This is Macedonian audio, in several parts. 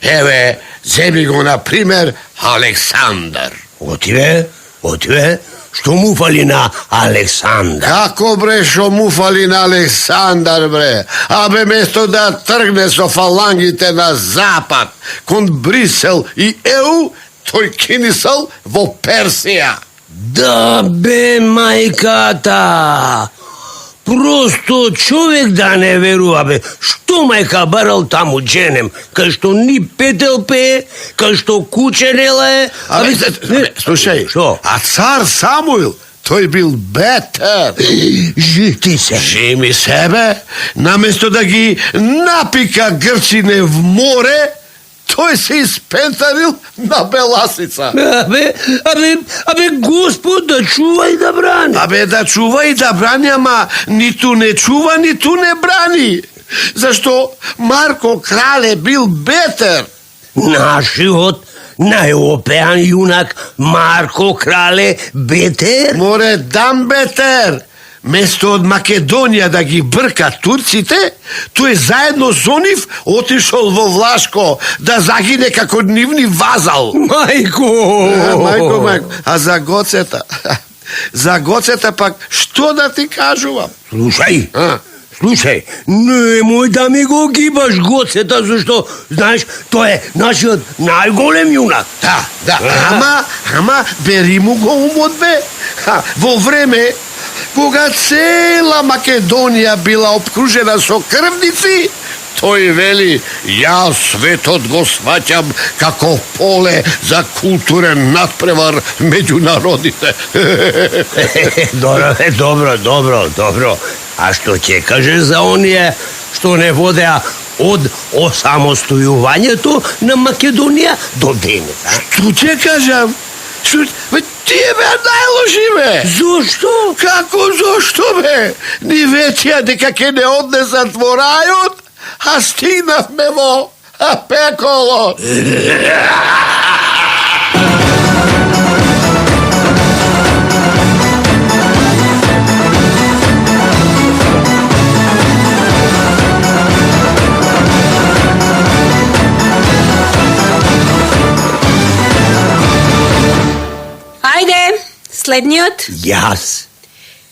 Еве, земи го, например, Александар. Отиве, што му фали на Александар? Како бре шо му фали на Александар, бре? Абе, место да тргне со фалангите на запад, кон Брисел и ЕУ, тој кинисал во Персија. Да бе, мајката! Просто човек да не верува, бе. Што мајка барал таму дженем? Кај што ни петел пее, кај што куче не лае. Слушај, Што? а цар Самуил, тој бил бетер. Жити се. Жими себе, наместо да ги напика грчине в море, тој се испентарил на беласица. Абе, Господ да чува и да брани. Абе, да чува и да брани, ама ниту не чува, ниту не брани. Зашто Марко Крале бил бетер. Нашиот најопеан јунак Марко Крале бетер? Море дан бетер. Место од Македонија да ги брка турците, тој заедно со нив отишол во Влашко да загине како нивни вазал. Мајко! А за Гоцета? За Гоцета пак, што да ти кажувам? Слушај, немој да ми го гибаш Гоцета, зашто, знаеш, тој е нашиот најголем јунак. Да, ама бери му го умот, бе. Во време кога цела Македонија била обкружена со крвници, тој вели, јас светот го сваќам како поле за културен надпревар меѓу народите. Добро. А што ќе кажеш за оние што не водеа од осамостојувањето на Македонија до денес? Што ќе кажам? Тие беа најлоши, бе. Зошто? Како зошто, бе? Ни ветија дека ќе не однесат во рајот, а стигнавме во пеколо. Следниот? Јас.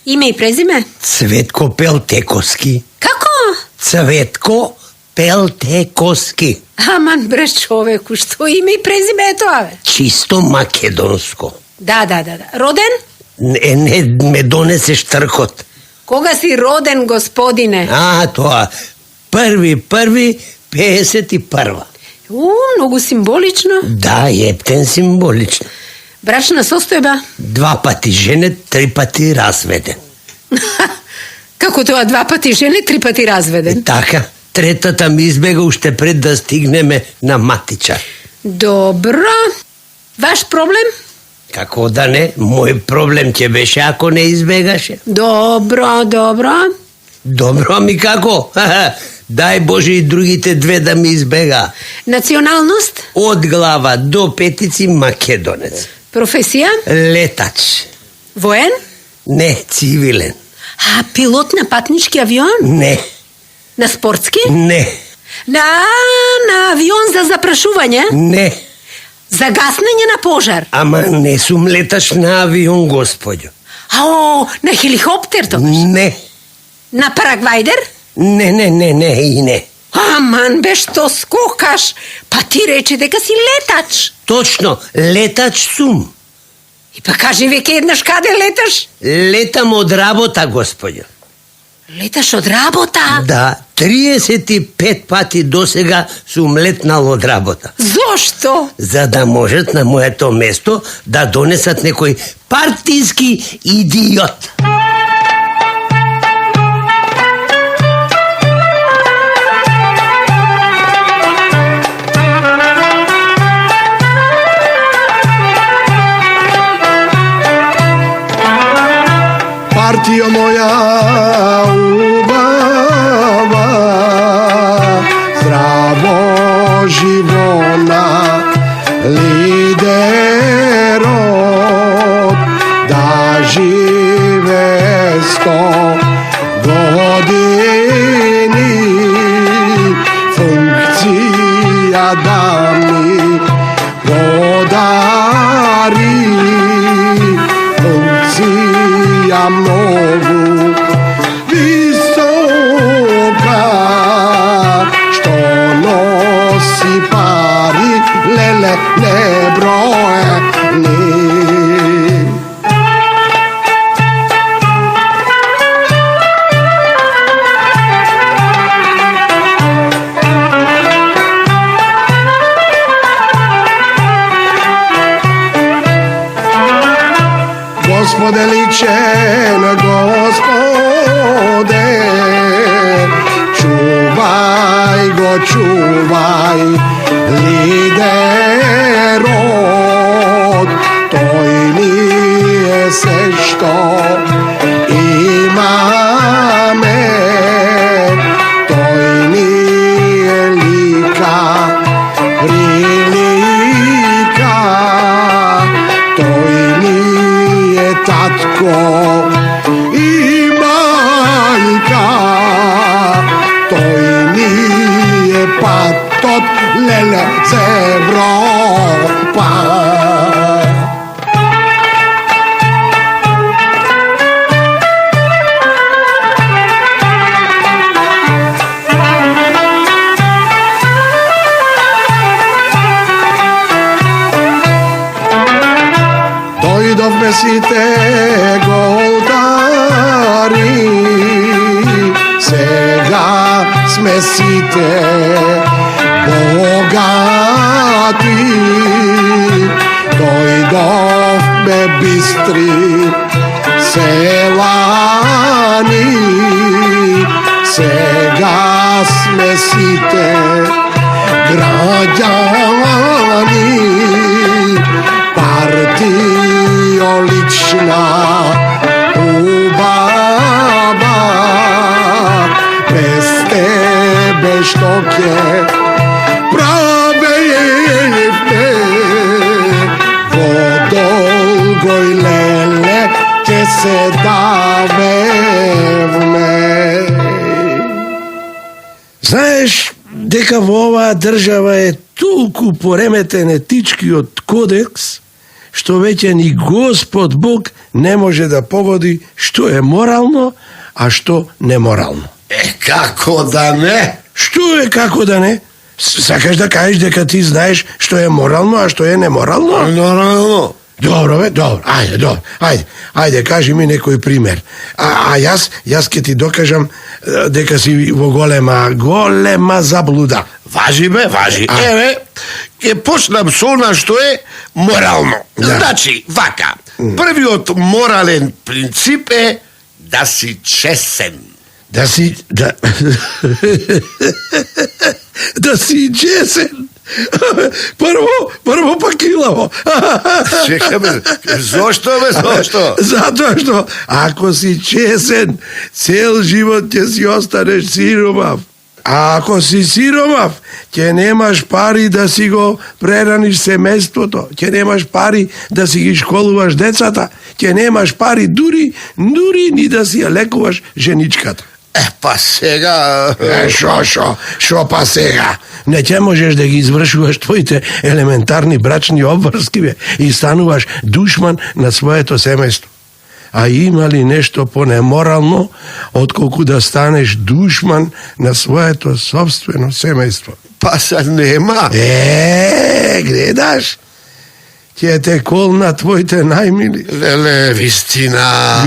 Име и презиме? Цветко Пелтековски. Како? Цветко Пелтековски. Аман бре човеку, што име и презиме е тоа, бе? Чисто македонско. Да. Роден? Не ме донесеш тркот. Кога си роден, господине? Тоа. 1.1.51. Многу символично. Да, ептен символично. Брачна состојба? 2 пати женет, 3 пати разведен. Како тоа 2 пати женет, 3 пати разведен? Така, третата ми избега уште пред да стигнеме на матичар. Добро. Ваш проблем? Како да не, мој проблем ќе беше ако не избегаше. Добро. Добро ми како? Дај Боже и другите 2 да ми избега. Националност? Од глава до петици македонец. Професија? Летач. Воен? Не, цивилен. А пилот на патнички авион? Не. На спортски? Не. На авион за запрашување? Не. За гаснење на пожар? Ама не сум летач на авион, господјо. На хеликоптер тоа? Не. На парагвајдер? Не. Аман бе, што скокаш? Па ти рече дека си летач. Точно, летач сум. И па кажи веќе еднаш каде леташ? Летам од работа, господјо. Леташ од работа? Да, 35 пати досега сум летнал од работа. Зошто? За да можат на моето место да донесат некој партиски идиот. Партио моја убава, здраво живона, лидерот, да живе 100 години, функција da mi podari funkcija mnogu visoka što nosi pari lele nebrojeni. Gospode ličen, Gospode, čuvaj go, čuvaj, liderod, toj nije se što imame, toj nije lika, prilika, toj nije tatko i majka, toj nije patot lele z Evropa. Dojdovme si te goldari, sega sme si te bogati. Dojdovme bistri selani, sega sme si te građani. Partio lična ubaba, bez tebe štoke prave jefne, vodolgoj lele će se davevne. Знаеш дека во оваа држава е толку пореметен етичкиот кодекс, што веќе ни Господ Бог не може да погоди што е морално, а што неморално. Како да не? Што е како да не? Сакаш да кажеш дека ти знаеш што е морално, а што е неморално? Нормално. Добро, бе, добро. Ајде, кажи ми некој пример. А јас ќе ти докажам дека си во голема заблуда. Важи бе, важи. Еве, ќе почнам со она што е морално. Да. Значи, вака, првиот морален принцип е да си чесен. Да си чесен. Прво па килаво. Чекаме, зошто бе, зошто? Затоа што ако си чесен, цел живот ќе си останеш сиромав. А ако си сиромав, ќе немаш пари да си го прераниш семејството, ќе немаш пари да си ги школуваш децата, ќе немаш пари дури ни да си ја лекуваш женичката. Па сега... Шо па сега? Не ќе можеш да ги извршуваш твоите елементарни брачни обврски, бе, и стануваш душман на своето семејство. А има ли нешто понеморално, отколку да станеш душман на своето собствено семејство? Па се нема. Гледаш? Ќе те колна твоите најмили. Леле, вистина.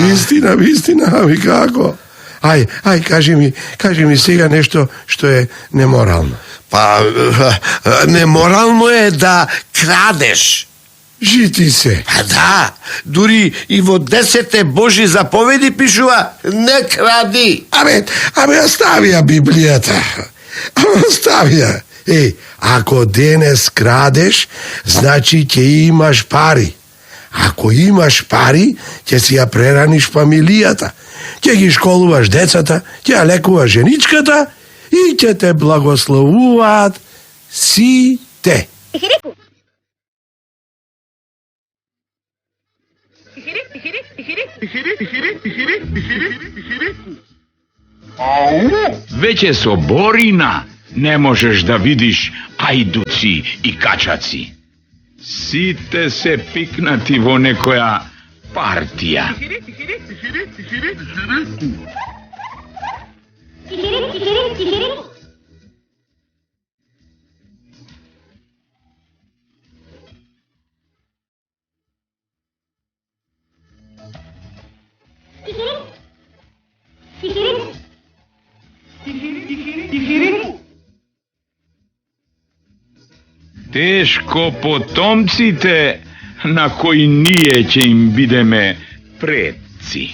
Вистина, ами како? Ај, кажи ми сега нешто што е неморално. Па, неморално е да крадеш. Жити се. Па да, дури и во 10 Божи заповеди пишува не кради. Абе, остави ја Библијата. Остави ја. Ако денес крадеш, значи ќе имаш пари. Ако имаш пари, ќе си ја прераниш фамилијата. Ќе ги школуваш децата, ќе ја лекуваш женичката и ќе те благословуваат сите. Веќе со Борина ne možeš da vidiš ajduci i kačaci. Site se piknati vo nekoja partija. Teško potomcite na koji nije će im bideme predci.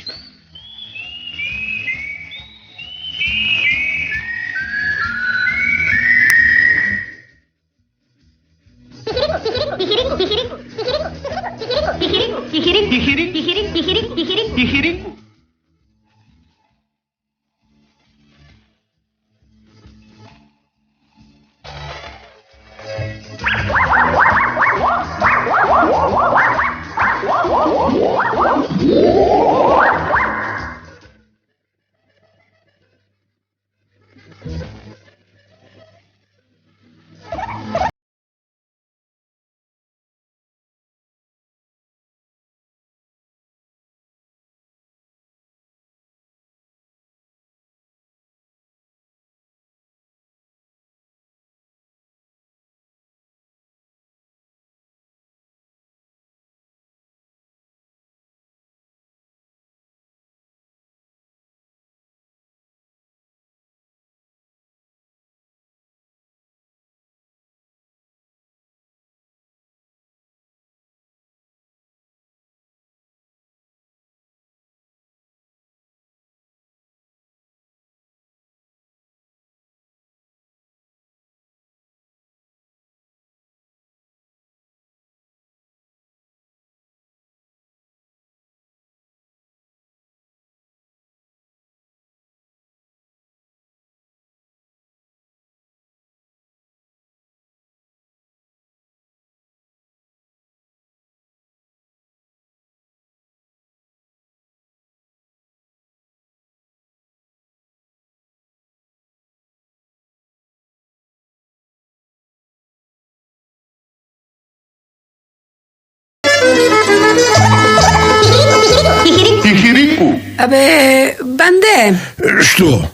Abe, Bande, Što?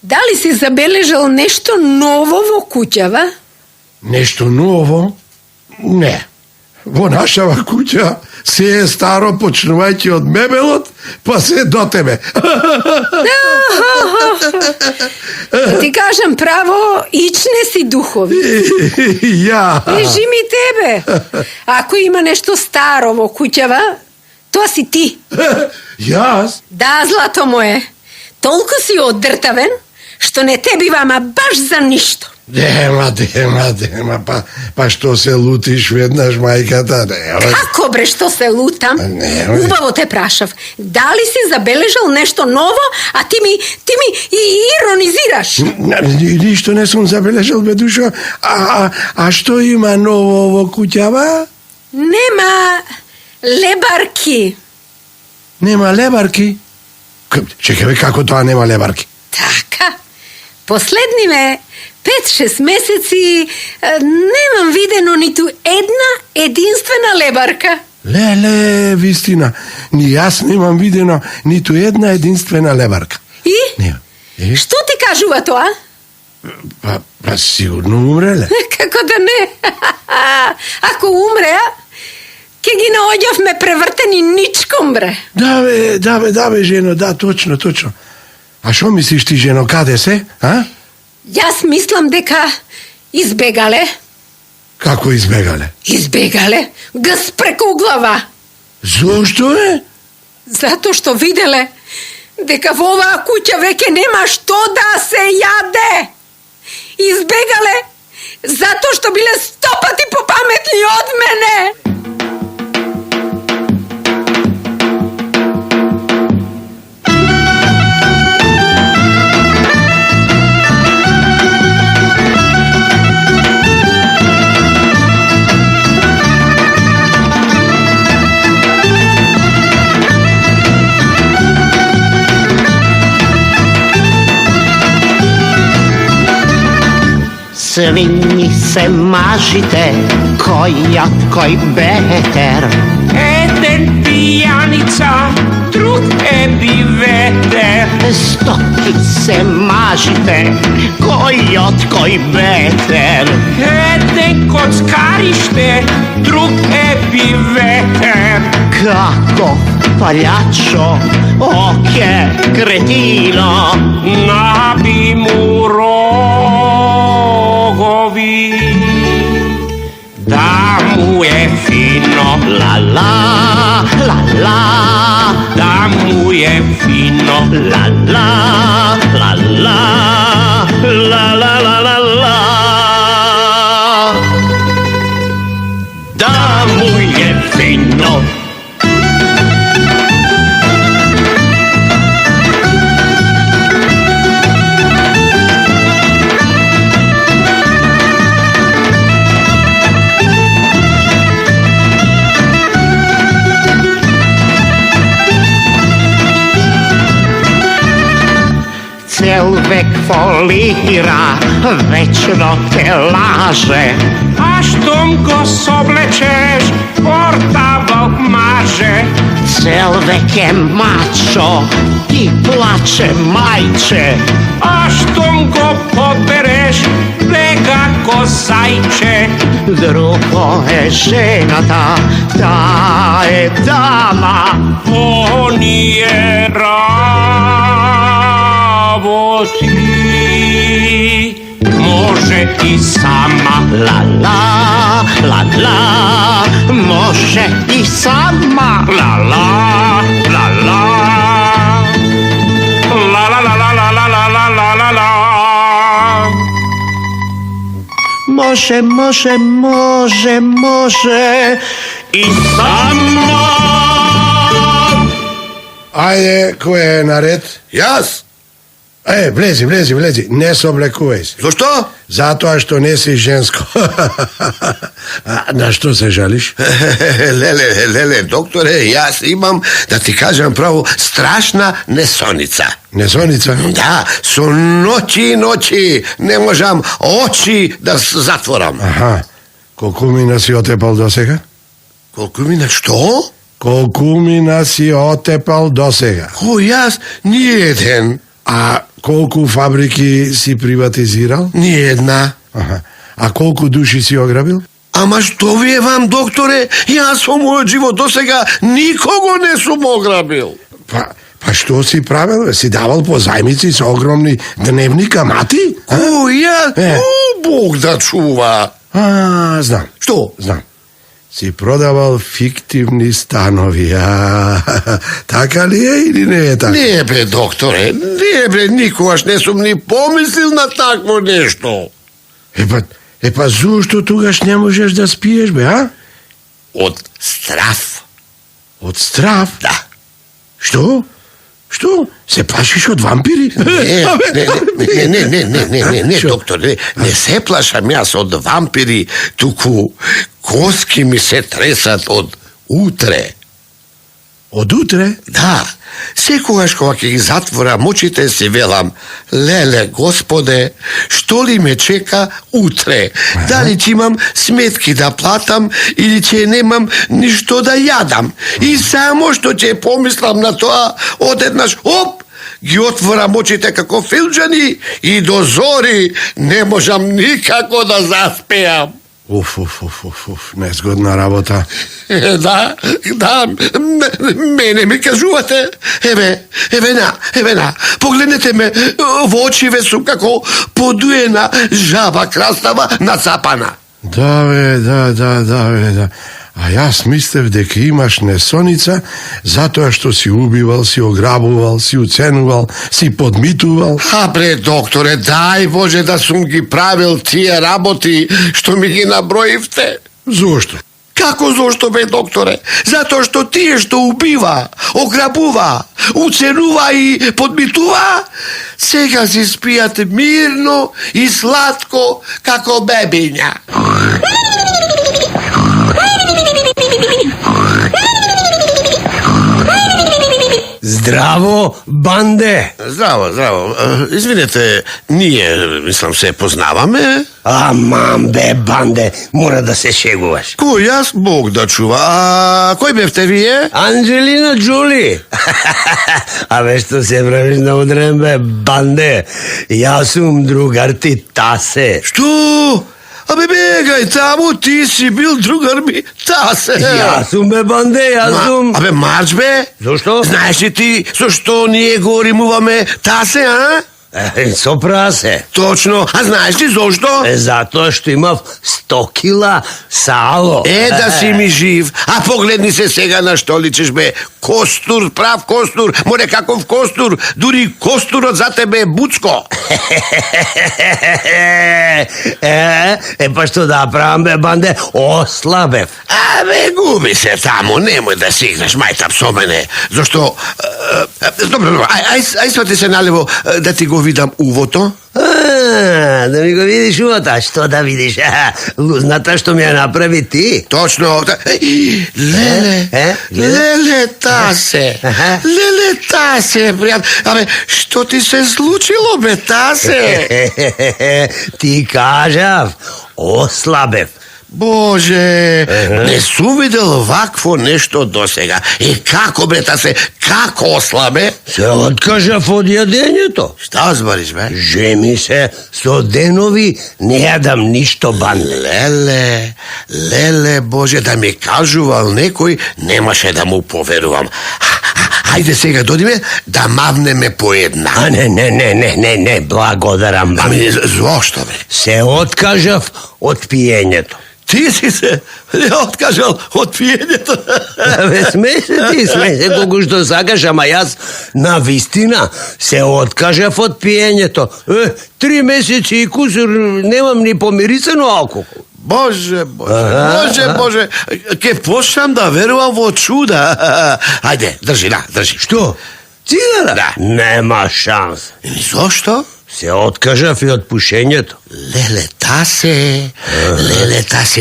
da li si zabeležal nešto novo vo kućava? Nešto novo? Ne. Vo našava kuća se je staro počnuvajći od mebelot pa se do tebe. Ti kažem pravo, ične si duhovi. Ja. Leži mi tebe. Ako ima nešto staro vo kućava, to si ti. Jaz? Da, zlato moje, toliko si odrtaven, što ne tebi vama baš za ništo. Dema, pa što se lutiš vednaš, majkata, ne. Kako bre, što se lutam? Nemoj. Ubavo te prašav, da li si zabeležal nešto novo, a ti mi i ironiziraš? Ništo ne sam zabeležal, bedušo. A što ima novo ovo kućava? Nema lebarki. Nema lebarki? Čekaj, kako to nema lebarki? Taka, poslednjive 5-6 meseci nemam videno ni tu jedna jedinstvena lebarka. Le, vistina, ni jaz nemam videno ni tu jedna jedinstvena lebarka. I? Ne. I? Što ti kažu va to, a? Pa sigurno umrele. Kako da ne? Ako umre, a? Ke gi na odjav me prevrteni ničkom, bre. Dave, ženo, da, točno. A što misliš ti, ženo, kade se, a? Jaz mislim, deka izbegale. Kako izbegale? Izbegale? Gas preko glava. Zašto je? Zato što videle deka v ova kuća veke nema što da se jade. Izbegale zato što bile stopati po pametni od mene. Свині се мажите, кой от кой бетер. Еден пияница, друг е биветер. Стоки се мажите, кой от кой бетер. Еден коцкарище, друг е биветер. Како палячо, оке кретино. Наби му рогови, да му е фино. La la, la la, Да му е фино. la la, la la, la la la la la. Да му е фино. Цел век фолира, вечно те лаже. А щом го соблечеш, портавал маже. Цел век е мачо и плаче майче. А щом го подбереш, бега ко зайче. Друго е жената, та е дама. Он е работи, може и сама. La la, la la, може и сама. La la, la la, la la la la la la la la la la la. Може, може, може, може и сама. Ajde, ko je na red? Jaz? Vlezi, ne se oblekuj se. Zašto? Zato što nisi žensko. A na što se žališ? Lele, doktore, jaz imam, da ti kažem pravo, strašna nesonica. Nesonica? Da, su noći, ne možem oči da zatvoram. Aha, koliko mina si otepal dosega? Koliko mi na što? Koliko mina si otepal dosega? Ko jaz? Nijedan. A koliko fabriki si privatiziral? Nijedna. Aha. A koliko duši si ograbil? Ама što vi je vam, doktore? Ja sam moj život do sega nikogo ne sam ograbil. Pa što si pravil? Si daval pozajmici s ogromni dnevnika mati? Ko ja? Bog da čuva. A, znam. Što? Znam. Si prodaval fiktivni stanovi, taka li je ili ne je tako? Ne bre, doktore, ne bre, nikogaš ne sam ni pomislil na takvo nešto. E pa zašto tugaš ne možeš da spiješ, be, a? Od straf. Od straf? Da. Što? Što? Se plašiš od vampiri? Ne, doktore, ne se plašam ja se od vampiri, tuku koski mi se tresat od utre. Od utre? Da, sekogaš kovak iz zatvora mučite si velam, lele gospode, što li me čeka utre? Da li će imam smetki da platam ili će nemam ništo da jadam? I samo što će pomislam na to, a odjednaš, op, gi otvoram očite kako filđani i do zori ne možem nikako da zaspijam. Uf, nezgodna rabota. Da, mene mi kažuvate. Evo na, pogledajte me, v očive su kako podujena žaba krastava nacapana. Da. A ja smislev dek imaš nesonica zato što si ubival, si ograboval, si ucenuval, si podmituval. A bre, doktore, daj Bože da sam gi pravil tije raboti što mi gi nabrojivte. Zašto? Kako zašto, be, doktore? Zato što tije što ubiva, ograbuva, ucenuva i podmituva, sega si spijate mirno i slatko kako bebinja. Здраво, банде! Здраво, здраво. Извинете, ние, мислам, се познаваме. Амам бе, банде, мора да се шегуваш. Кој јас? Бог да чува. А кој бевте вие? Анджелина Джоли! Абе, што се правиш на удрен, бе, банде? Јас сум другар ти Тасе. Што? Абе бегај таму, ти си бил другар ми Тасе. Јас сум, бе, банде, јас сум... Абе Марч бе? Зошто? Знаеш ли ти со што ние го римуваме Тасе, а? Со прасе. Точно. А знаеш ли зошто? Затоа што имав 100 кила сало. Да си ми жив. А погледни се сега на што личиш бе. Костур, прав костур. Море каков костур. Дури костурот за тебе е буцко. Па што да правам, бе, банде? Ослабев. Абе, губи се таму, немој да си играш мајтап со мене. Зашто... Добро, ај свати се налево да ти го видам увото. Да ми го видиш увото, што да видиш? Лузната што ми ја направи ти. Точно. Леле Тасе. Леле Тасе, пријат. Абе, што ти се случило, бе, Тасе? Ти кажав, ослабев. Боже, не сум видел вакво нешто досега. Како бе, Тасе, како ослабе? Се откажав од јадењето. Шта збориш, бе? Жеми се, со денови не јадам ништо, банде. Леле, Боже, да ми кажувал некој, немаше да му поверувам. Хајде сега додиме да мавнеме по една. А не, благодарам, банде. Ами, зошто, бе? Се откажав од пиењето. Ти си се откажал од пиењето. Бе, смеј се колку што сакаш, ама јас на вистина се откажав од пиењето. 3 месеци и кусур немам ни помирисано алкохол. Боже, ке почнам да верувам во чуда. Ајде, држи. Што? Цигара? Да. Нема шанс. Зошто? Се откажав и од пушењето. Леле Тасе,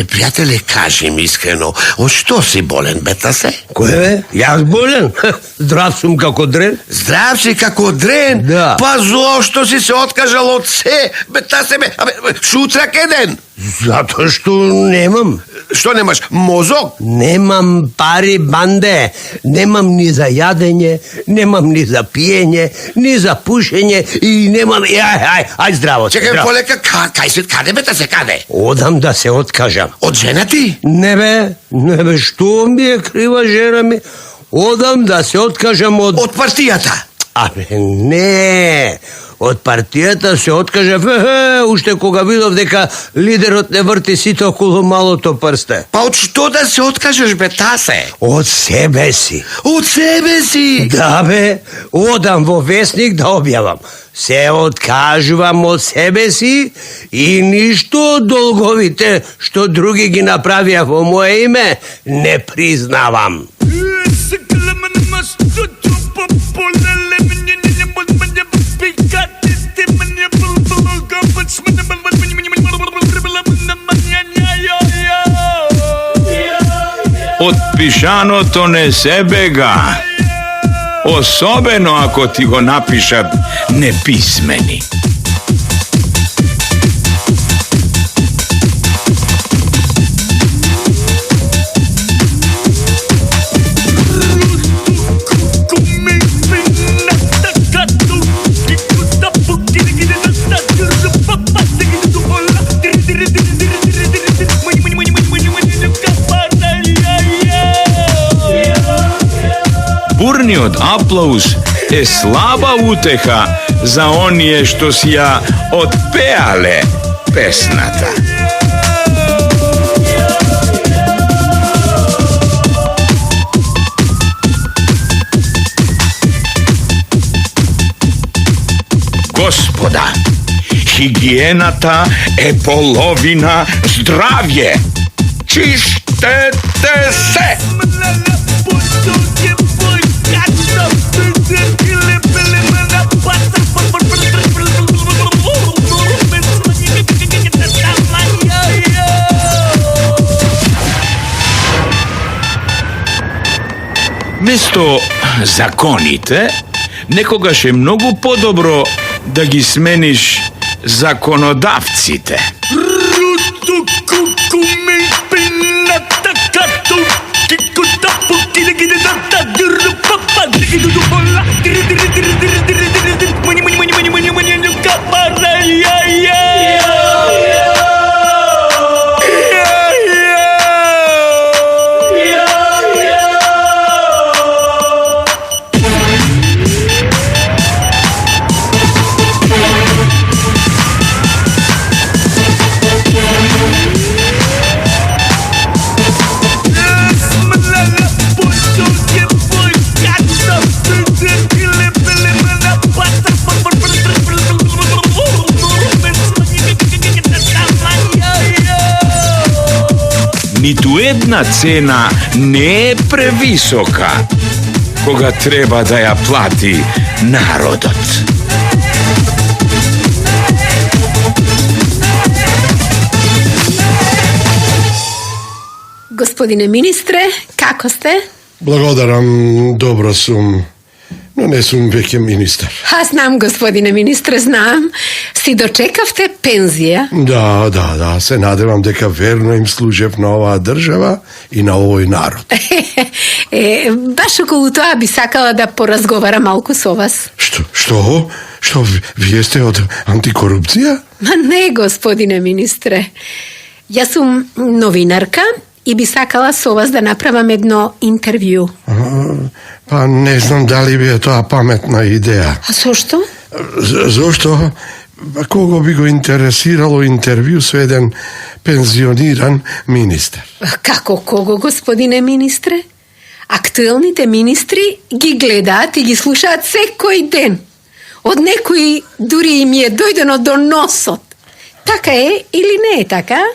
пријателе, кажи ми искрено, од што си болен, бе, Тасе? Кој бе? Јас болен? Здрав сум како дрен. Здрав си како дрен? Да. Па зошто си се откажал од се, бе, Тасе, бе, шутрак еден? Затоа што немам. Што немаш, мозок? Немам пари, банде. Немам ни за јадење, немам ни за пиење, ни за пушење и немам... Ај, здраво. Чекај, полека, каде бе, Тасе, каде? Одам да се откажам. Од жена ти? Не бе, што ми е крива жена ми? Одам да се откажам од... Од партијата? Абе, не... Од партијата се откажав, уште кога видов дека лидерот не врти сите околу малото прсте. Па од што да се откажеш, бе, Тасе? Од себе си. Од себе си? Да, бе, одам во весник да објавам. Се откажувам од себе си и ништо од долговите што други ги направија во моje име не признавам. Од пишаното не се бега. Особено ако ти го напишат неписмени. Бурниот аплауз е слаба утеха за оние што си ја отпеале песната. Господа, хигиената е половина здравје. Чистете се! Вместо законите, некогаш е многу подобро да ги смениш законодавците. Ниту една цена не е превисока кога треба да ја плати народот. Господине министре, како сте? Благодарам, добро сум, но не сум веќе министар. Знам, господине министре, знам. Си дочекавте пензија? Да, се надевам дека верно им служев на оваа држава и на овој народ. Баш околу тоа би сакала да поразговарам малку со вас. Што? Вие сте од антикорупција? Не, господине министре. Јас сум новинарка и би сакала со вас да направам едно интервју. Па не знам дали би е тоа паметна идеја. А зошто? Зошто? Кого би го интересирало интервју со еден пензиониран министер? Како кого, господине министре? Актуелните министри ги гледаат и ги слушаат секој ден. Од некои дури им е дојдено до носот. Така е или не е така?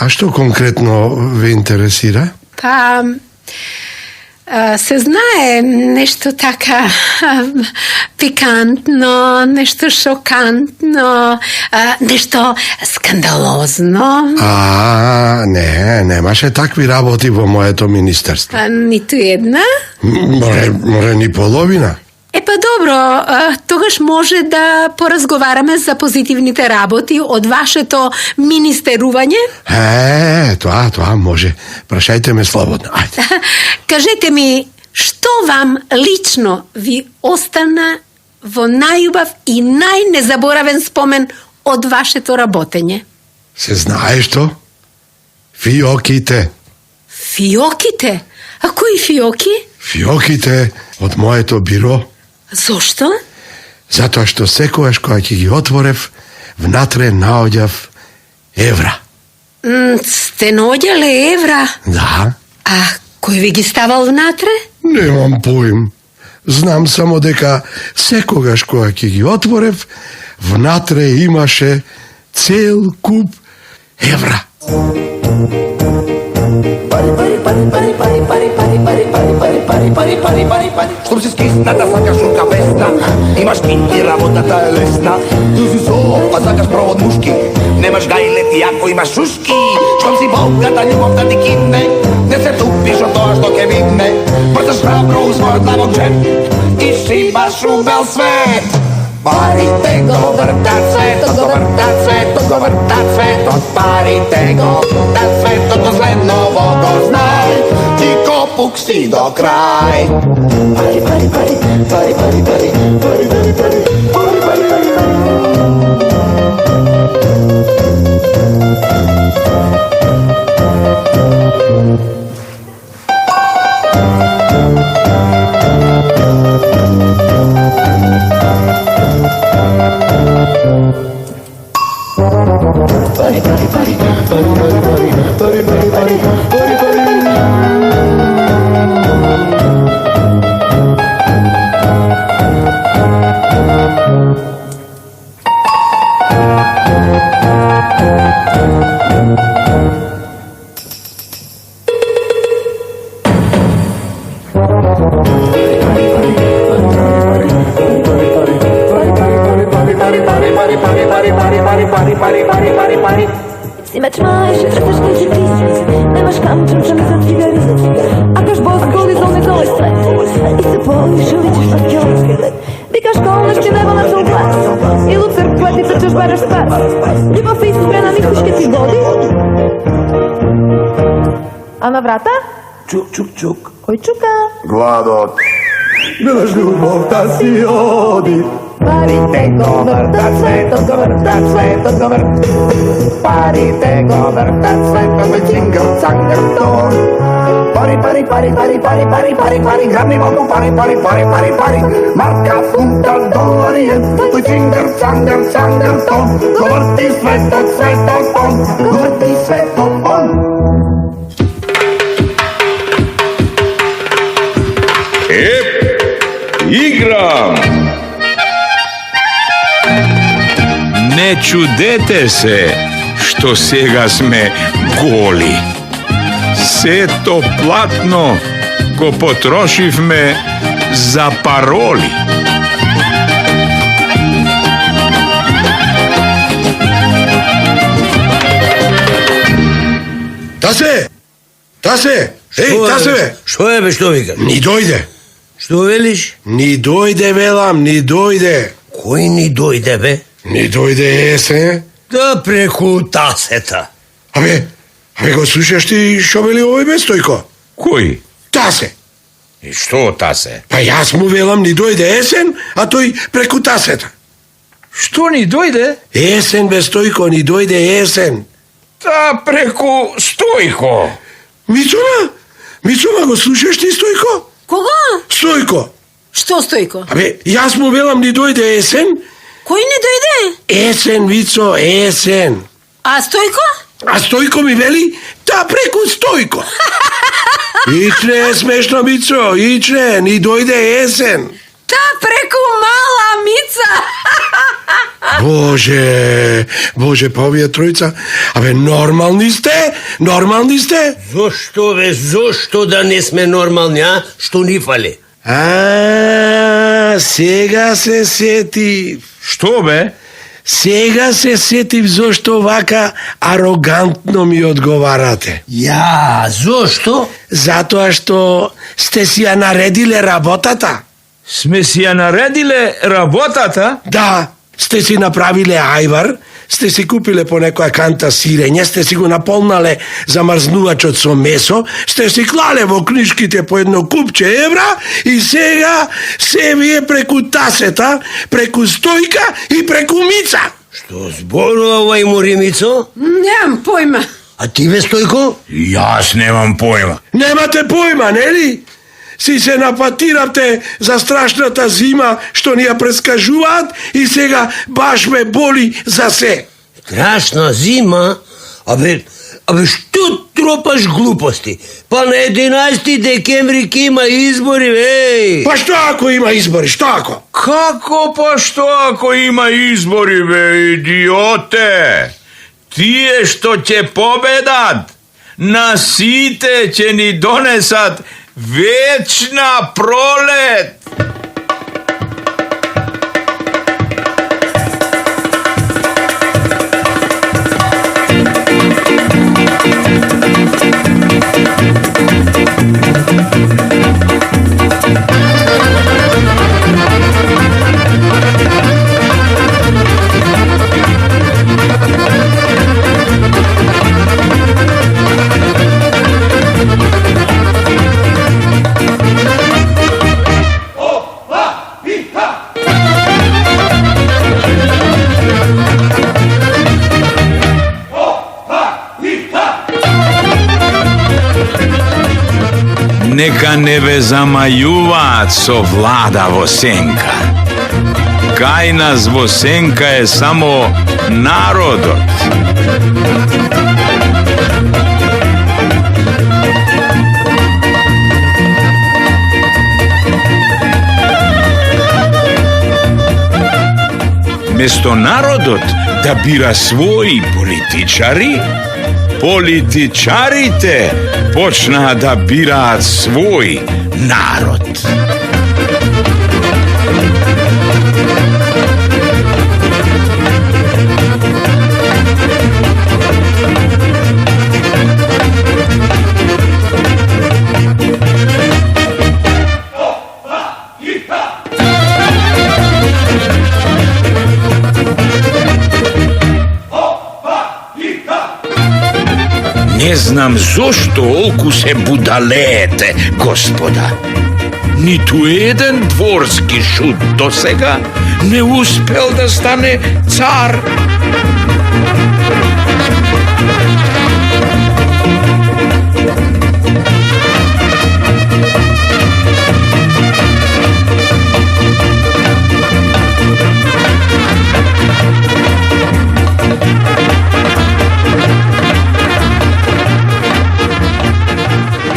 А што конкретно ве интересира? Па, се знае нешто така пикантно, нешто шокантно, нешто скандалозно. Не, немаше такви работи во моето министерство. Ниту една? Море ни половина. Па добро, тогаш може да поразговараме за позитивните работи од вашето министерување? Тоа може. Прашајте ме слободно. Ајде. Кажете ми, што вам лично ви остана во најубав и најнезаборавен спомен од вашето работење? Се знае што? Фиоките. Фиоките? А кои фиоки? Фиоките од моето биро. Зошто? Затоа што секогаш кога ќе ги отворев, внатре наоѓав евра. Сте наоѓале евра? Да. А кој ви ги ставал внатре? Немам поим. Знам само дека секогаш кога ќе ги отворев, внатре имаше цел куп евра. Штом си скисната, сакаш рука весна, имаш кинти, работата е лесна. Ту си сопа, сакаш провод мушки, немаш гајлети, ако имаш шушки. Штом си богата, љубовта ти кидне, не се тупиш од тоа што ке видне. Врташ храбро у својот лавок джеп и шибаш у бел свет. Парите го вртат светот, го вртат светот, го вртат светот. Парите го вртат светот, последново го знај. Ти копук си до крај. Пари, пари, пари, пари, пари, пари, пари, пари, пари, пари, пари, пари, Sime ćmaš, crtaš neće pisat, nemaš kamčem čem za cigaret. A kaš bos goli zone zove sve, i se poliš ili ćeš na kjolskelet. Vikaš kolneš ti nebo na svoj glas, ili u crkva ti trčeš baraš spas. Ljubav i iskrena misliš ke ti vodi? A na vrata? Čuk, čuk, čuk. Koj čuka? Glado. Gledaš ljubov da si odi. Parite go vrtat sve, to go vrtat sve, to go vrtat. Parite go vrtat sve, to go cinger, canger, to. Pari, pari, pari, pari, pari, pari, pari, pari, grami mogu, pari, pari, pari, pari, pari. Marka, funta, dolari, to cinger, canger, canger, to. Go vrti sve, to, to. Go vrti sve, to, on. Igram! Ne čudete se, što sega sme goli. Se to platno, ko potrošiv me za paroli. Tase, ej, tase, Što je be, što vikaš? ni dojde. Što veliš? Ni dojde, velam, ni dojde. Koji ni dojde, be? Ni dojde jesen. Da preku taseta. Abe, go slušaš ti što veli ovoj bestojko? Koji? Tase. I što tase? Pa ja mu velam ni dojde jesen, a to i preku taseta. Što ni dojde? Jesen, bestojko, ni dojde jesen. Ta preku Stojko. Micoma, go slušaš ti, Stojko? Koga? Stojko. Što Stojko? Abe, ja mu velam ni dojde jesen. Koji ne dojde? Esen, Vico, esen. A Stojko? A Stojko mi veli, ta preku Stojko. Ične je smešno, Vico, ične, ni dojde jesen. Ta preku mala Mica. Bože, pa ovije trojica, abe, normalni ste? Zašto da ne sme normalni, a? Što ni fali? A, сега се сетив. Što be? Сега се сетив зошто овака арогантно ми одговарате. Ja, zašto? Затоа што сте си ја наредиле работата. Sme si ja naredile работата? Да, сте си направиле ајвар, сте си купиле по некоја канта сирење, сте си го наполнале замрзнувачот со месо, сте си клале во книжките по едно купче евра и сега се вие преку тасета, преку Стојка и преку Мица. Što zborува ovaj Murimicо? Nemam pojma. A ti be, Stojko? Јас немам појма. Немате појма, нели? Си се напатиравте за страшната зима што ни ја прескажуваат и сега баш ме боли за се. Strašna zima? Abe, što tropaš gluposti? Pa na 11. dekembri ima izbori, ej! Па што ако има избори, што ако? Kako pa što ako ima izbori, be, idiote? Tije što će pobedat, na site će ni donesat večna prolet. Neka ne ve zamajuvat so vlada Vosenka. Kaj nas Vosenka je samo narodot. Mesto narodot da bira svoji političarite počna da bira svoj narod. Не знам зошто олку се будалеете, господа. Ниту еден дворски шут до сега не успел да стане цар.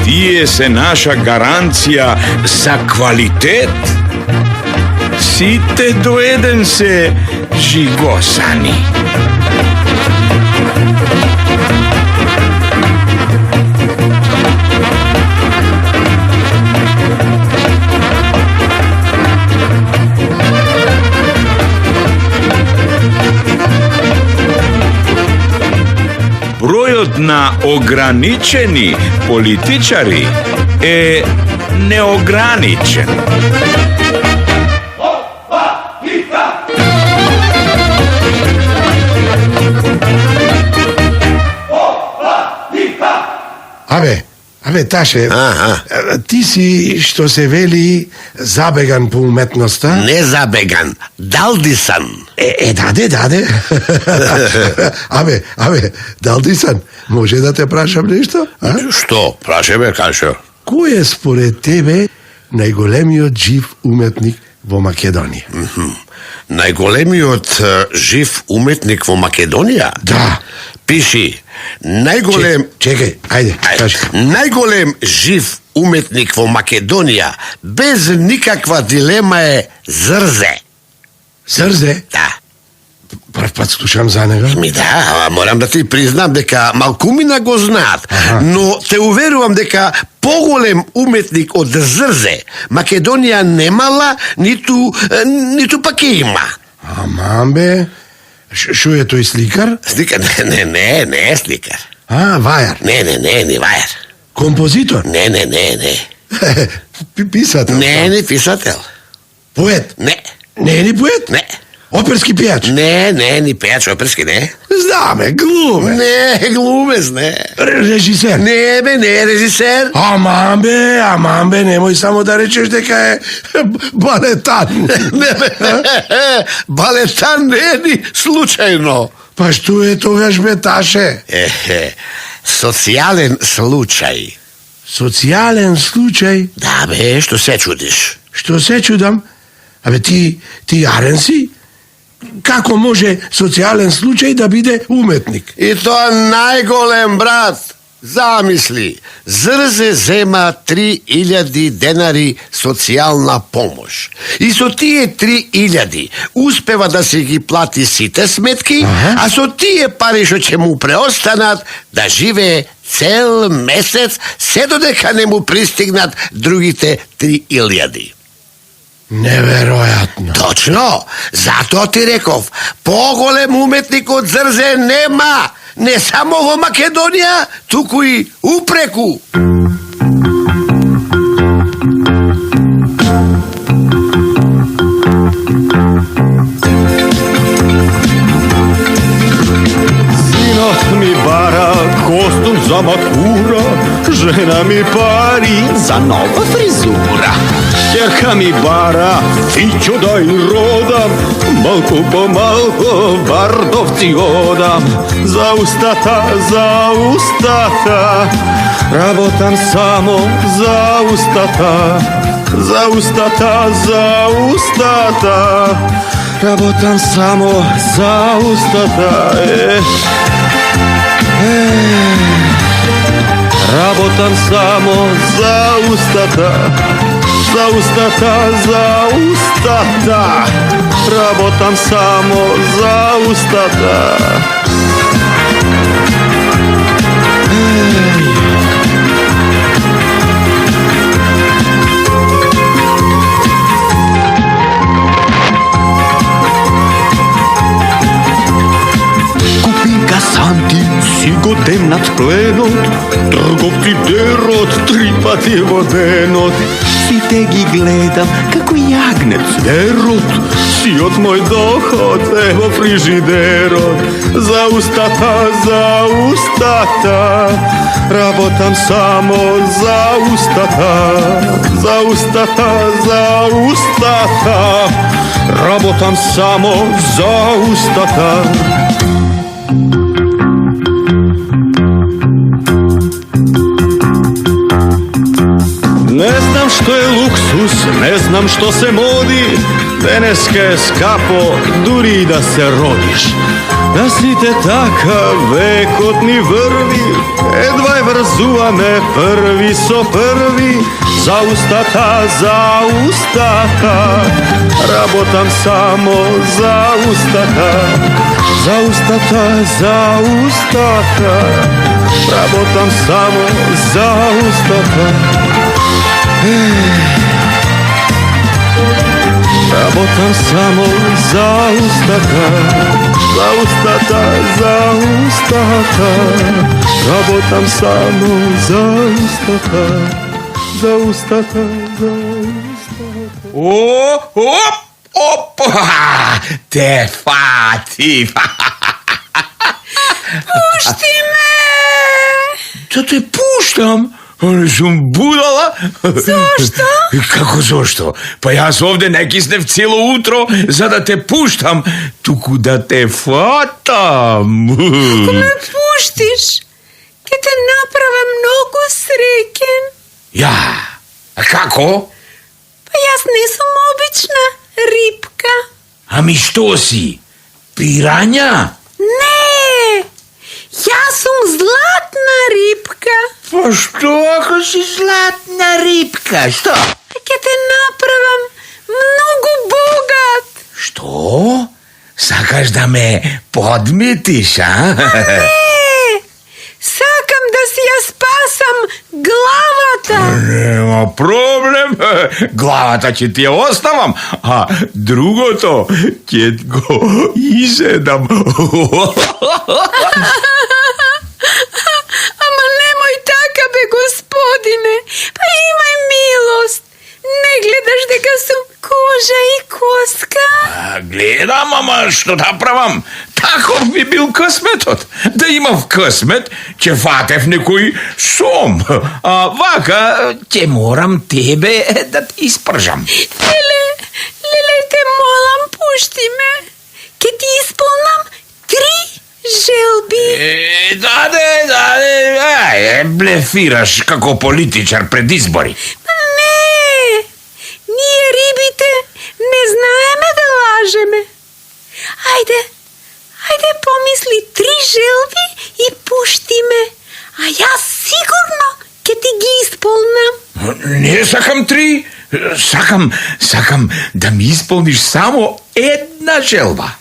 Тие се наша гаранција за квалитет. Сите до еден се жигосани. Бројот на ограничени политичари е неограничен. Абе, Таше, ти си, што се вели, забеган по уметноста? Не забеган, далдисан. Даде. Абе, далдисан, може да те прашам нешто? Што? Прашај ме, Кашо. Кој е според тебе најголемиот жив уметник во Македонија? Најголемиот жив уметник во Македонија? Да. Пиши, најголем... Чекај, ајде, кажи. Најголем жив уметник во Македонија, без никаква дилема е Зрзе. Зрзе? Да. Прв пат слушам за него. Да, морам да ти признам дека малкумина го знаат, но те уверувам дека поголем уметник од Зрзе Македонија немала, ниту пак ќе има. Аман бе, шо е тој сликар? Сликар? Не е сликар. Вајар? Не вајар. Композитор? Не. Писател? Не писател. Поет? Не. Не е ни поет? Не. Оперски пејач? Не, ни пејач оперски, не. Знаме, глумец. Не, глумец, не. Режисер? Не е режисер. Аман бе, немој само да речеш дека е балетан. Балетан не е ни случајно. Па што е тогаш бе, Таше? Социјален случај. Социјален случај? Да бе, што се чудиш? Што се чудам? Абе ти арен си? Како може социјален случај да биде уметник? И тоа најголем, брат. Замисли, Зрзе зема 3000 денари социјална помош. И со тие 3000 успева да се ги плати сите сметки, а со тие пари што ќе му преостанат да живее цел месец, се додека не му пристигнат другите 3000. Неверојатно. Точно, затоа ти реков, поголем уметник од Зрзе нема, не само во Македонија, туку и упреку. Синот ми бара костум за матура, жена ми пари за нова фризура. Ќерка ми бара фиќо да им родам, малку по малку бардовци одам. За устата, работам само за устата. За устата, работам само за устата. Работам само за устата. За устата, работам само за устата. Купинка Санти си годем над пленот, трговци дерот, 3 пати воденот. Сите ги гледам како јагнец дерот, сиот мој доход е во фрижидерот. За устата, работам само за устата, работам само за устата. Не знам што е луксус, не знам што се моди, денеска е скапо, дури и да се родиш. Да сите така, векот ни врви, едва врзуваме први со први. За устата, работам само за устата, работам само за устата. Работам само за устата, работам само за устата. Опа! Те фати! Пушти ме! Да те пуштам? Не сум будала? Зошто? Како зошто? Па јас овде не киснев цело утро за да те пуштам, туку да те фатам. Ако ме пуштиш, ќе те направам многу среќен. Ја, а како? Па јас не сум обична рибка. Ами што си? Пирања? Не! Јас сум златна рибка. Па што ако си златна рибка? Што? Ќе те направам многу богат. Што? Сакаш да ме подметиш, а? Не! Сакам да си ја спасам главата. Нема проблем. Главата ќе ти ја оставам, а другото ќе го изедам. Ама немој така, бе, господине. Па имај милост. Не гледаш дека сум кожа и коска? Гледам, ама што да правам? Таков би бил късметот. Да имав късмет, ќе фатев некој сом. А вака, ќе морам тебе да те испржам. Леле, те молам, пушти ме. Ке ти исполнам 3 желби. Блефираш како политичар пред избори. Не, ние рибите не знаеме да лажеме. Ајде, помисли 3 желби и пушти ме. А јас сигурно ке ти ги исполнам. Не сакам 3, сакам да ми исполниш само 1 желба.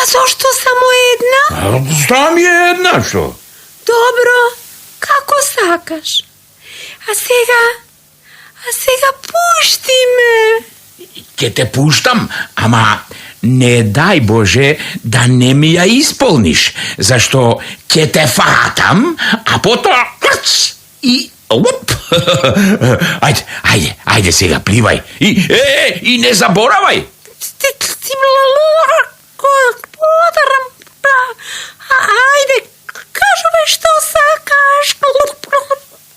А зошто само 1? Стам е 1, што? Добро, како сакаш. А сега пушти ме. Ќе те пуштам, ама не дај Боже да не ми ја исполниш, зашто ќе те фатам, а потоа и оп. Ајде сега пливај. И не заборавај. Ајде, кажу ме што сакаш.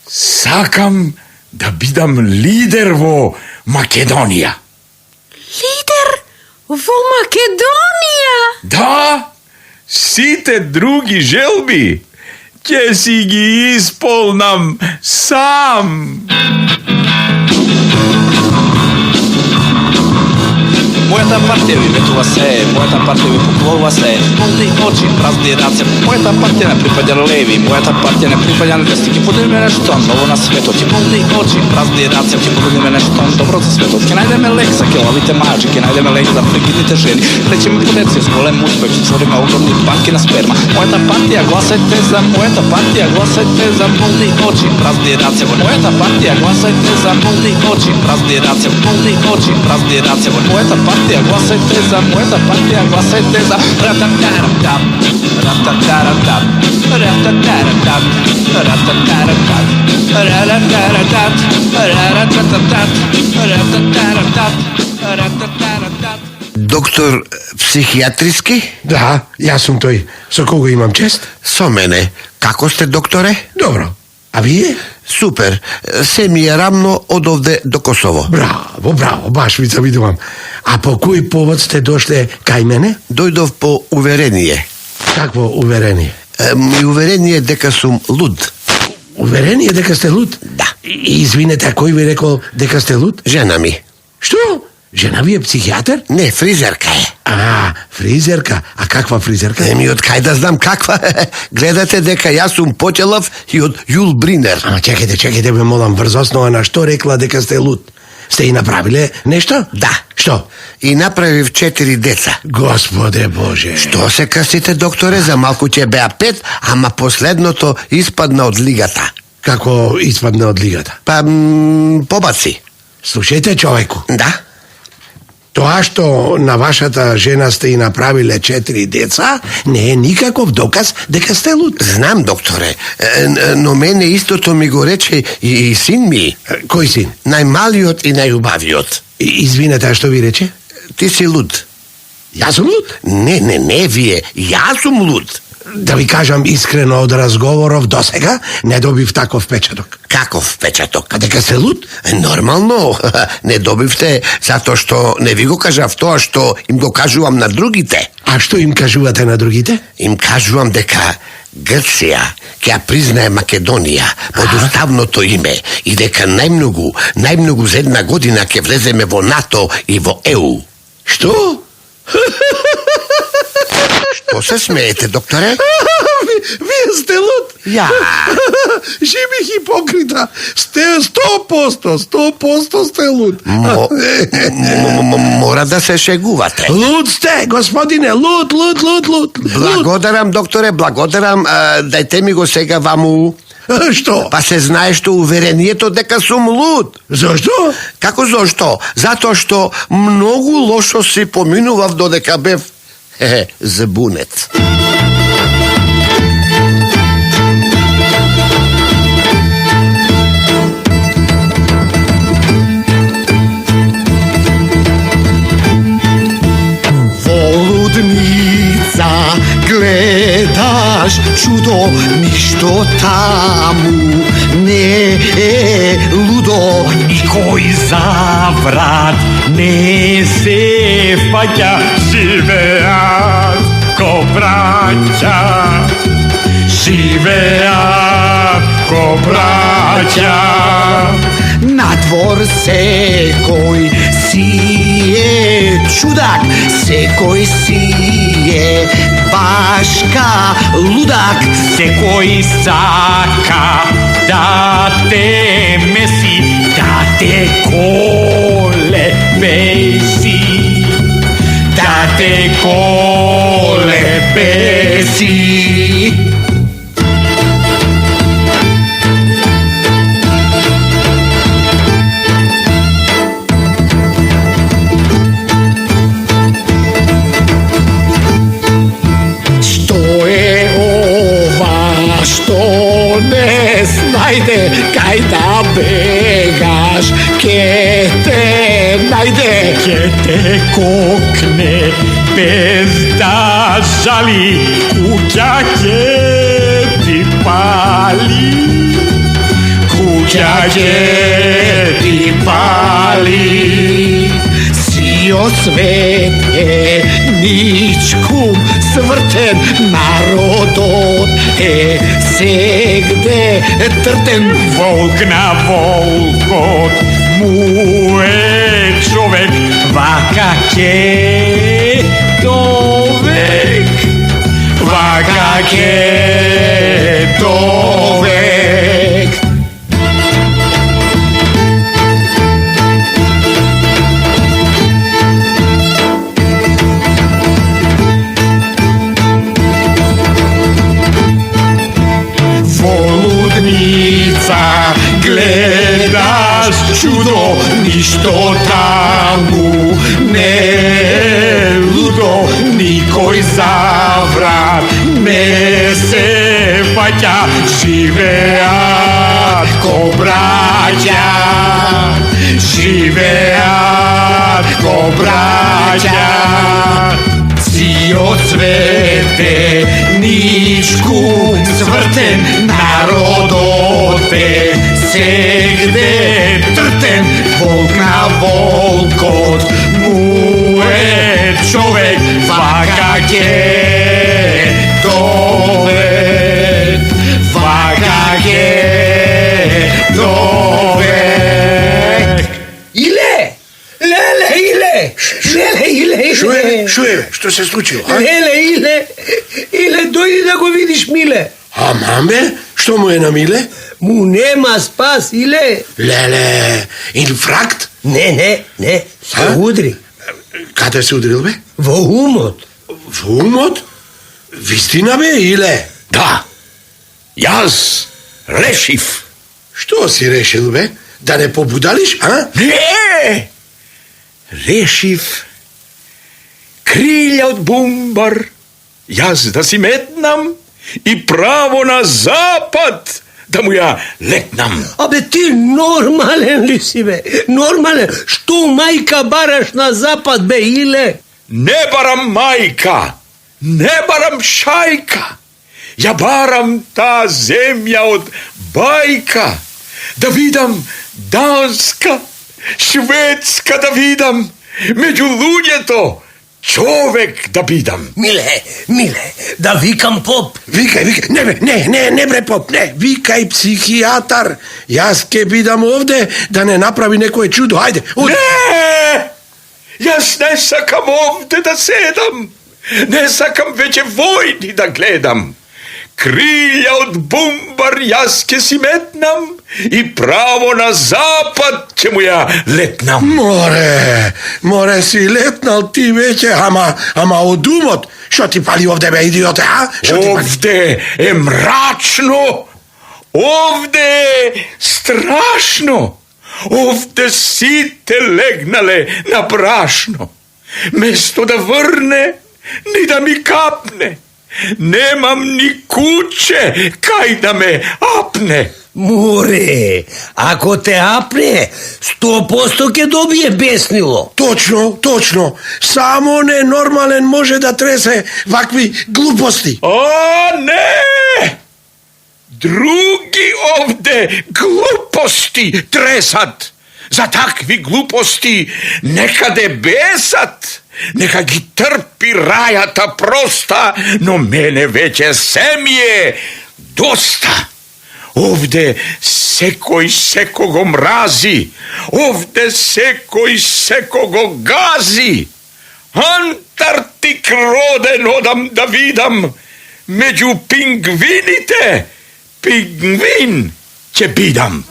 Сакам да бидам лидер во Македонија. Лидер во Македонија? Да, сите други желби ќе си ги исполнам сам. Моята партија ви ветува се, моята партија ви поклонува се. Пълни очи, празни раце, моята партија не припаѓа на леви, моята партија не припаѓа на десни. Ќе поделиме нешто ново на светот. Ти пълни очи, празни раце, ќе поделиме нешто добро за светот. Ќе најдеме лек за келавите мажи, ќе најдеме лек за фригидните жени. Лечиме подеци с голем успех, ќе створиме огромни банки на сперма. Моята партија гласајте за, моята партија гласајте за. Пълни очи, празни раце, моята партија гласајте за. Пълни очи, празни раце, пълни очи, празни раце, моята партија гласајте за, моята партија гласајте за. Рататаратап, рататаратап, рататаратап. Doktor psihiatrijski? Da, ja som toj. So kogo imam čest? So mene. Kako ste, doktore? Dobro. A vi? Super. Sve mi je ravno od ovde do Kosovo. Bravo, bravo, baš vi zavidujem. A po koji povod ste došli kaj mene? Dojdov po uverenije. Kakvo uverenje? Mi uverenije deka sum lud. Uverenje deka ste lud? Da. Izvinete, a koji bi rekao deka ste lud? Žena mi. Što? Žena vi je psihijatar? Ne, frizerka je. A, frizerka. A kakva frizerka? Mi od kaj da znam kakva. Gledate deka ja sum počelav i od Jul Briner. A čekajte, me molam vrzosnovana, što rekla deka ste lud? Ste i napravile nešto? Da. Što? I napraviv 4 deca. Gospode Bože. Što se kasite, doktore, za malku će bea 5, ama posledno to ispadne od ligata. Kako ispadne od ligata? Pa, pobaci. Slušajte, čoveku. Da? To što na vašata žena ste i napravile 4 deca, ne je nikakov dokaz deka ste lud. Znam, doktore, no mene isto to mi go reče i sin mi. Koji sin? Najmalijot i najubavijot. Izvinete, a što vi reče? Ti si lud. Ja sam lud? Ne, vije, ja sam lud. Da vi kažem iskreno, od razgovorov do sega ne dobiv takov pečatok. Kakov pečatok? A deka ste lud? Normalno, ne dobivte zato što ne vi go kažav to, što im go kažuvam na drugite. A što im kažuvate na drugite? Im kažuvam deka Grcija, kja priznaje Makedonija pod ustavno to ime i deka najmnogu za 1 godina ke vlezeme vo NATO i vo EU. Što? Što se smijete, doktore? Vi ste lud? Ja. Živi hipokrita. Ste 100% ste lud. Mora da se šeguvate. Lud ste, gospodine, lud. Blagodaram, doktore, blagodaram. Dajte mi go sega vamu. Što? Pa se znaje što uverenije to deka sum lud. Zašto? Kako zašto? Zato što mnogo lošo si pominuvav do deka bev zbunec. Voludnica, gledaš čudo, ništo tamu ne ludo. Nikoj zavrat ne se faća, živeat ko braća. Živeat ko braća. Na dvor se koji sije čudak, se koji sije baška ludak, Se koji saka da te mesi, da te kole besi, da te kole besi. što je ova što ne znajde, kaj da begaš, ke te najde, Ke te kokne bez da žali, kuća će ti pali. Kuća će ti pali. sio svet je ničkum svrten, narodot je segde trten. Volk na volkot mu je čovek, vaka će dovek, vaka će dovek. Voludnica gleda imaš čudo, ništo tamu ne ludo, nikoj zavrat ne se faća, živeat ko braća, živeat ko braća. Cio cvete, ničku svrten, narodote, segde trten, volk na volkot, mu je čovek, vakak je dovek, vakak je dovek. Ile! Lele, Ile! Lele, Ile! Čuje, što se slučilo? A? Ile, dojdi da go vidiš, Mile. A mame? Što mu je na Mile? Mu nema spas, Ile. Lele, infrakt? Ne, se udri. Kada se udril, be? Vo umot. V umot? Vistina, be, Ile? Da, jaz rešif. Što si rešil, be? Da ne pobudališ, a? Ne, rešif krilja od bumbar, jaz da si metnam i pravo na zapad da mu ja letnam. Abe ti normalen li si, be? Normalen. Što majka baraš na zapad, be, Ile? Ne baram majka, ne baram šajka, ja baram ta zemlja od bajka, da vidam Danska, Švedska da vidam, među ludjeto čovek da bidam. Mile, da vikam pop. Vikaj, ne bre pop, ne, vikaj psihijatar. Jaz ke bidam ovde da ne napravi neko čudo, hajde. Ne, jaz ne sakam ovde da sedam, ne sakam veće vojni da gledam. Krilja od bumbar jaske si metnam i pravo na zapad će mu ja letnam. More si letnal ti veće, ama odumot. Što ti pali ovde, be, idiote, a? Ovde je mračno, ovde je strašno, ovde site legnale na prašno. Mesto da vrne, ni da mi kapne, nemam ni kuće kaj da me apne. More, ako te apne, 100% ke dobije besnilo. Točno. Samo nenormalen može da trese vakvi gluposti. A ne! Drugi ovde gluposti tresat. Za takvi gluposti nekade besat. Neka gi trpi rajata prosta, no mene veće semje dosta. Ovde seko i sekogo mrazi, ovde seko i sekogo gazi. Antarktik roden odam da vidam, među pingvinite pingvin će bidam.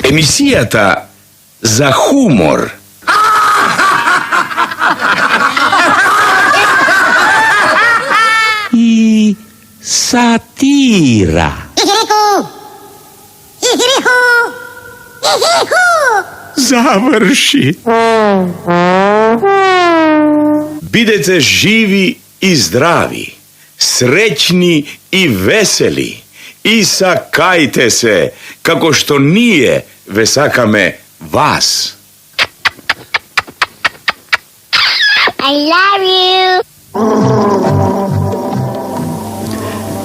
Емісията за хумор. I satira. Završi. Бидете живи и здрави, среќни и весели, и сакајте се, како што ние ве сакаме вас. I love you.